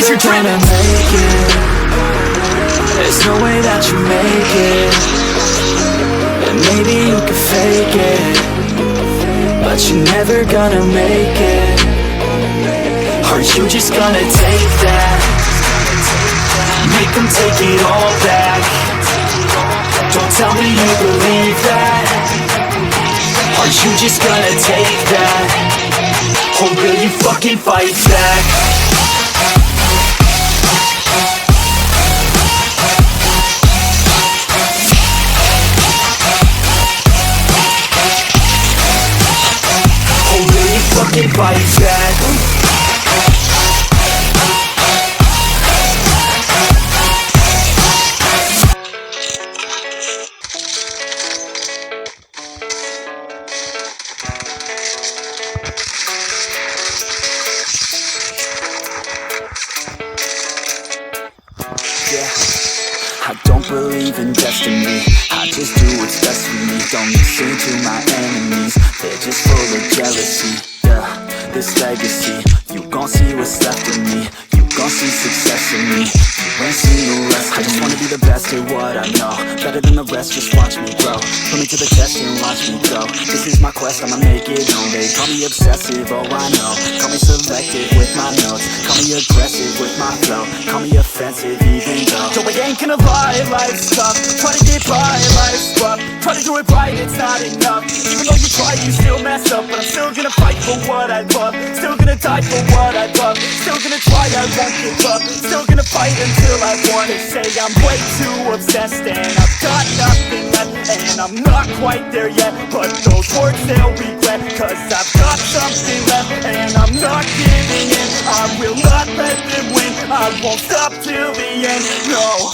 never gonna make it. There's no way that you make it. And maybe you can fake it, but you're never gonna make it. Are you just gonna take that? Make them take it all back. Don't tell me you believe that. Are you just gonna take that? Or will you fucking fight back? Or will you fucking fight back? I don't believe in destiny, I just do what's best for me. Don't listen to my enemies, they're just full of jealousy. Yeah, this legacy, you gon' see what's left of me. You gon' see success in me, you ain't seen the rest. I just wanna be the best at what I know, better than the rest, just watch me grow. Put me to the test and watch me go. This is my quest, I'ma make it known. They call me obsessive, oh I know. Call me selective with my notes, call me aggressive with my flow, call me offensive even though so I ain't gonna lie, life's tough. Try to get by, life's rough. Try to do it right, it's not enough. Even though you try, you still mess up. But I'm still gonna fight for what I love. Still gonna die for what I love. Still gonna try, I won't give up. Still gonna fight until I won. They say I'm way too obsessed and I've got nothing left, and I'm not quite there yet, but those words they'll regret, cause I've got something left and I'm not giving in. I will not let them win, I won't stop till the end, no.